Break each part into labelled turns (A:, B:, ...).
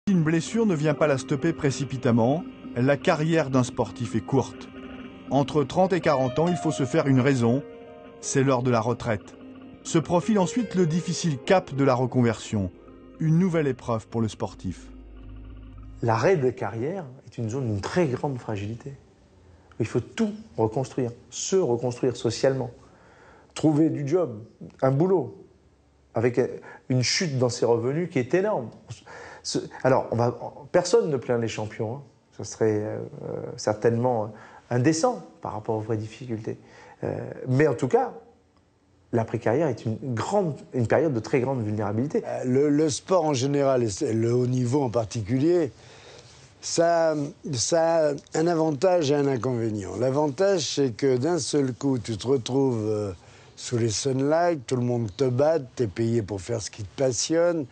A: Une blessure ne vient pas la stopper précipitamment, la carrière d'un sportif est courte. Entre 30 et 40 ans, il faut se faire une raison, c'est l'heure de la retraite. Se profile ensuite le difficile cap de la reconversion, une nouvelle épreuve pour le sportif.
B: L'arrêt de carrière est une zone d'une très grande fragilité. Il faut tout reconstruire, se reconstruire socialement, trouver du job, un boulot, avec une chute dans ses revenus qui est énorme. Alors, personne ne plaint les champions, hein. Ce serait certainement indécent par rapport aux vraies difficultés. Mais en tout cas, l'après-carrière est une période de très grande vulnérabilité.
C: Le sport en général, et le haut niveau en particulier, ça a un avantage et un inconvénient. L'avantage, c'est que d'un seul coup, tu te retrouves sous les sunlights, tout le monde te bat, tu es payé pour faire ce qui te passionne,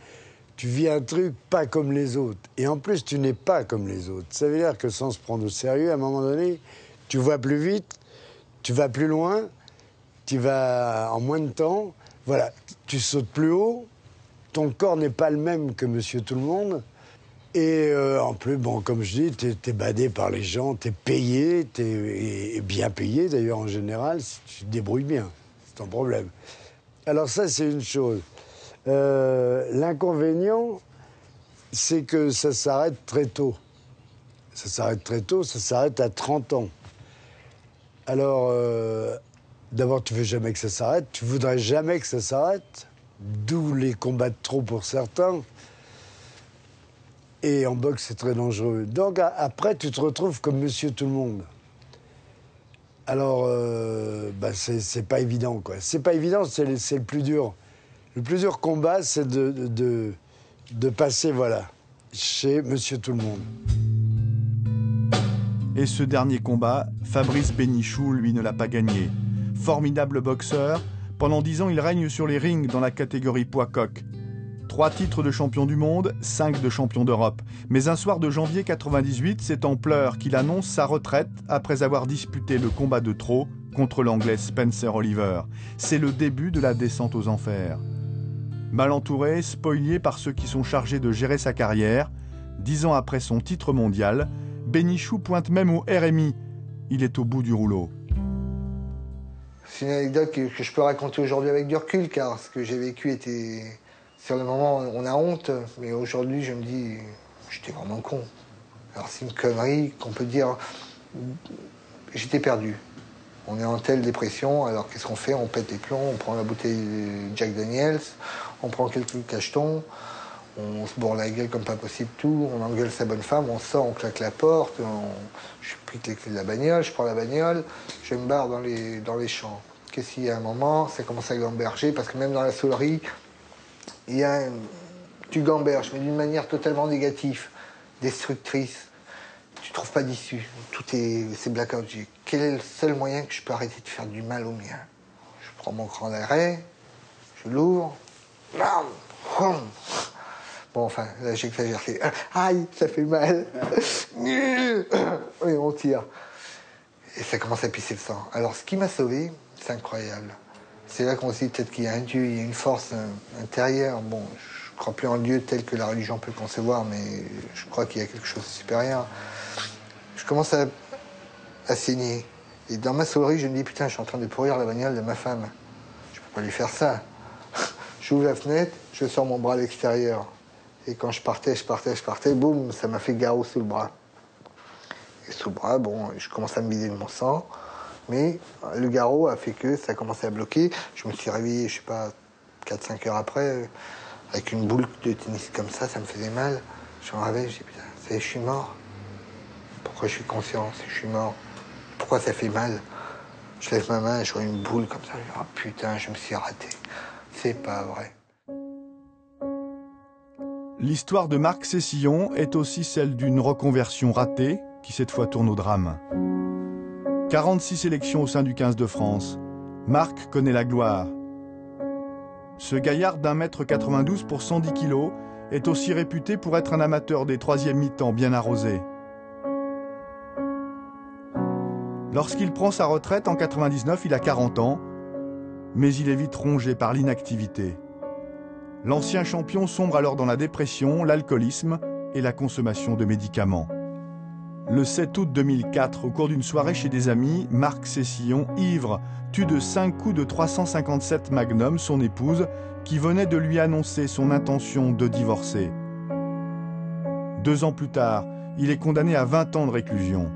C: tu vis un truc pas comme les autres. Et en plus, tu n'es pas comme les autres. Ça veut dire que sans se prendre au sérieux, à un moment donné, tu vois plus vite, tu vas plus loin, tu vas en moins de temps, voilà, tu sautes plus haut, ton corps n'est pas le même que Monsieur Tout-le-Monde. Et en plus, bon, comme je dis, t'es badé par les gens, t'es payé, et bien payé d'ailleurs en général, si tu te débrouilles bien, c'est ton problème. Alors ça, c'est une chose. L'inconvénient, c'est que ça s'arrête très tôt. Ça s'arrête très tôt, ça s'arrête à 30 ans. Alors, d'abord, tu veux jamais que ça s'arrête, tu voudrais jamais que ça s'arrête, d'où les combats de trop pour certains. Et en boxe, c'est très dangereux. Donc après, tu te retrouves comme Monsieur Tout-le-Monde. Alors, c'est pas évident, quoi. C'est pas évident, c'est le plus dur. Le plus dur combat, c'est de passer, voilà, chez Monsieur Tout-le-Monde.
A: Et ce dernier combat, Fabrice Bénichou, lui, ne l'a pas gagné. Formidable boxeur, pendant 10 ans, il règne sur les rings dans la catégorie poids coq. 3 titres de champion du monde, 5 de champion d'Europe. Mais un soir de janvier 98, c'est en pleurs qu'il annonce sa retraite après avoir disputé le combat de trop contre l'anglais Spencer Oliver. C'est le début de la descente aux enfers. Mal entouré, spolié par ceux qui sont chargés de gérer sa carrière, 10 ans après son titre mondial, Bénichou pointe même au RMI. Il est au bout du rouleau.
D: C'est une anecdote que je peux raconter aujourd'hui avec du recul, car ce que j'ai vécu était... Sur le moment, on a honte, mais aujourd'hui, je me dis, j'étais vraiment con. Alors c'est une connerie qu'on peut dire, j'étais perdu. On est en telle dépression, alors qu'est-ce qu'on fait? On pète les plombs, on prend la bouteille de Jack Daniels, on prend quelques cachetons, on se bourre la gueule comme pas possible tout, on engueule sa bonne femme, on sort, on claque la porte, je prie les clés de la bagnole, je prends la bagnole, je me barre dans les champs. Qu'est-ce qu'il y a un moment, ça commence à gamberger, parce que même dans la saulerie, tu gamberges, mais d'une manière totalement négative, destructrice. Tu trouves pas d'issue. C'est blackout. Quel est le seul moyen que je peux arrêter de faire du mal au mien? Je prends mon cran d'arrêt, je l'ouvre. Bon, enfin, là, j'exagère. Aïe, ça fait mal. Et on tire. Et ça commence à pisser le sang. Alors, ce qui m'a sauvé, c'est incroyable. C'est là qu'on se dit peut-être qu'il y a un Dieu, il y a une force intérieure. Bon, je ne crois plus en Dieu tel que la religion peut le concevoir, mais je crois qu'il y a quelque chose de supérieur. Je commence à saigner. Et dans ma saulerie, je me dis, putain, je suis en train de pourrir la bagnole de ma femme. Je peux pas lui faire ça. J'ouvre la fenêtre, je sors mon bras à l'extérieur. Et quand je partais, boum, ça m'a fait garrot sous le bras. Et sous le bras, bon, je commence à me vider de mon sang. Mais le garrot a fait que ça a commencé à bloquer. Je me suis réveillé, je sais pas, 4-5 heures après, avec une boule de tennis comme ça me faisait mal. Je me réveille, je dis, putain, ça y est, je suis mort. Pourquoi je suis conscient, je suis mort? Pourquoi ça fait mal? Je lève ma main, je vois une boule comme ça. Je dis, oh putain, je me suis raté. C'est pas vrai.
A: L'histoire de Marc Cessillon est aussi celle d'une reconversion ratée qui cette fois tourne au drame. 46 sélections au sein du 15 de France. Marc connaît la gloire. Ce gaillard d'1,92 m pour 110 kg est aussi réputé pour être un amateur des troisièmes mi-temps bien arrosés. Lorsqu'il prend sa retraite en 99, il a 40 ans, mais il est vite rongé par l'inactivité. L'ancien champion sombre alors dans la dépression, l'alcoolisme et la consommation de médicaments. Le 7 août 2004, au cours d'une soirée chez des amis, Marc Cessillon, ivre, tue de 5 coups de 357 Magnum son épouse, qui venait de lui annoncer son intention de divorcer. 2 ans plus tard, il est condamné à 20 ans de réclusion.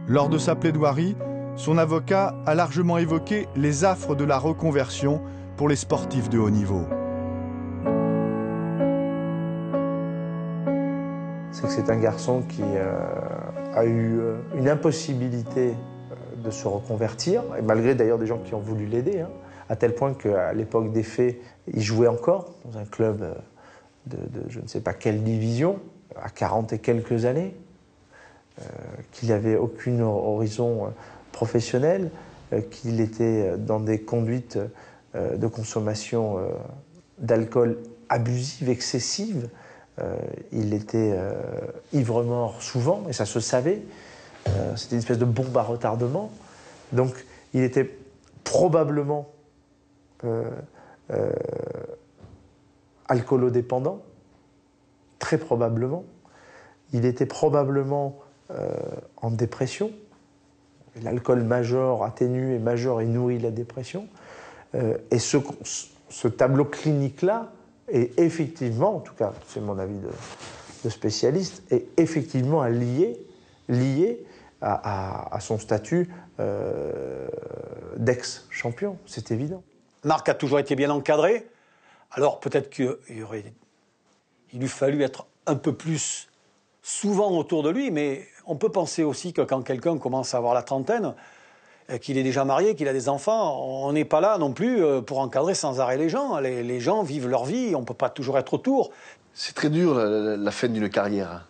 A: Lors de sa plaidoirie, son avocat a largement évoqué les affres de la reconversion pour les sportifs de haut niveau.
B: C'est que c'est un garçon qui a eu une impossibilité de se reconvertir, et malgré d'ailleurs des gens qui ont voulu l'aider, hein, à tel point qu'à l'époque des faits, il jouait encore dans un club de je ne sais pas quelle division, à 40 et quelques années, qu'il n'avait aucun horizon professionnel, qu'il était dans des conduites de consommation d'alcool abusive, excessive. Il était ivre-mort souvent, et ça se savait. C'était une espèce de bombe à retardement. Donc, il était probablement alcoolodépendant, très probablement. Il était probablement en dépression. L'alcool majeur atténue et majeur et nourrit la dépression. Et ce tableau clinique-là est effectivement, en tout cas c'est mon avis de spécialiste, est effectivement lié à son statut d'ex-champion, c'est évident.
E: Marc a toujours été bien encadré, alors peut-être qu'il eût fallu être un peu plus souvent autour de lui, mais on peut penser aussi que quand quelqu'un commence à avoir la trentaine, qu'il est déjà marié, qu'il a des enfants, on n'est pas là non plus pour encadrer sans arrêt les gens. Les gens vivent leur vie, on ne peut pas toujours être autour.
F: C'est très dur la fin d'une carrière.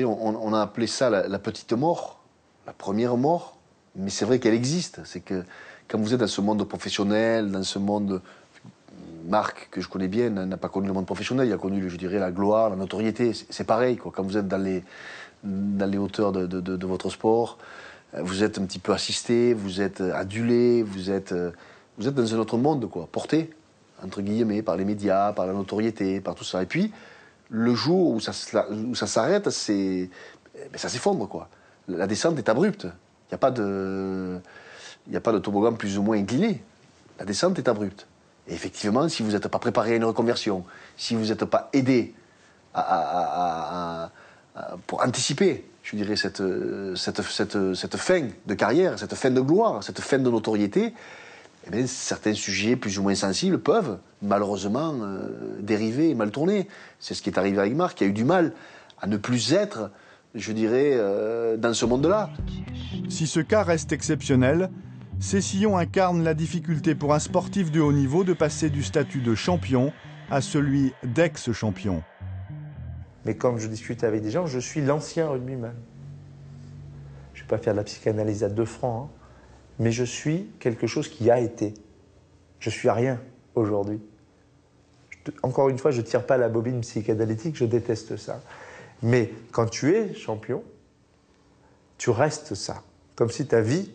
F: On a appelé ça la petite mort, la première mort, mais c'est vrai qu'elle existe. C'est que quand vous êtes dans ce monde professionnel, dans ce monde... Marc, que je connais bien, n'a pas connu le monde professionnel, il a connu, je dirais, la gloire, la notoriété. C'est pareil, quoi. Quand vous êtes dans les hauteurs de votre sport, vous êtes un petit peu assisté, vous êtes adulé, vous êtes dans un autre monde, quoi, porté, entre guillemets, par les médias, par la notoriété, par tout ça. Et puis, le jour où ça s'arrête, ça s'effondre, quoi. La descente est abrupte. Il n'y a pas de toboggan plus ou moins incliné. La descente est abrupte. Et effectivement, si vous n'êtes pas préparé à une reconversion, si vous n'êtes pas aidé pour anticiper, je dirais, cette fin de carrière, cette fin de gloire, cette fin de notoriété, eh bien, certains sujets plus ou moins sensibles peuvent malheureusement dériver et mal tourner. C'est ce qui est arrivé avec Marc, qui a eu du mal à ne plus être, je dirais, dans ce monde-là.
A: Si ce cas reste exceptionnel, Cessillon incarne la difficulté pour un sportif de haut niveau de passer du statut de champion à celui d'ex-champion.
B: Mais comme je discute avec des gens, je suis l'ancien rugbyman. Je ne vais pas faire de la psychanalyse à 2 francs, hein, mais je suis quelque chose qui a été. Je suis rien aujourd'hui. Encore une fois, je ne tire pas la bobine psychanalytique, je déteste ça. Mais quand tu es champion, tu restes ça. Comme si ta vie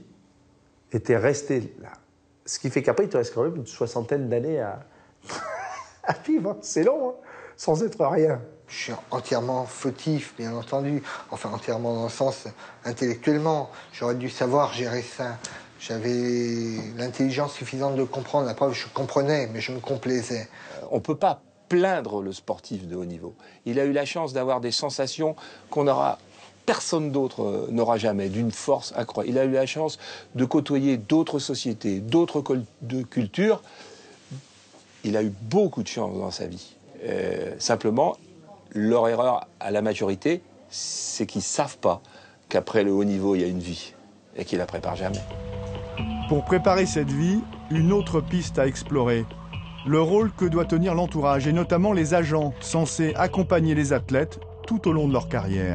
B: était restée là. Ce qui fait qu'après, il te reste quand même une 60aine d'années à vivre. Hein. C'est long, hein, sans être rien.
D: Je suis entièrement fautif, bien entendu. Enfin, entièrement dans le sens intellectuellement. J'aurais dû savoir gérer ça. J'avais l'intelligence suffisante de comprendre. La preuve, je comprenais, mais je me complaisais.
G: On ne peut pas plaindre le sportif de haut niveau. Il a eu la chance d'avoir des sensations personne d'autre n'aura jamais, d'une force incroyable. Il a eu la chance de côtoyer d'autres sociétés, d'autres cultures. Il a eu beaucoup de chance dans sa vie. Simplement, leur erreur à la majorité, c'est qu'ils ne savent pas qu'après le haut niveau, il y a une vie et qu'ils ne la préparent jamais.
A: Pour préparer cette vie, une autre piste à explorer. Le rôle que doit tenir l'entourage et notamment les agents censés accompagner les athlètes tout au long de leur carrière.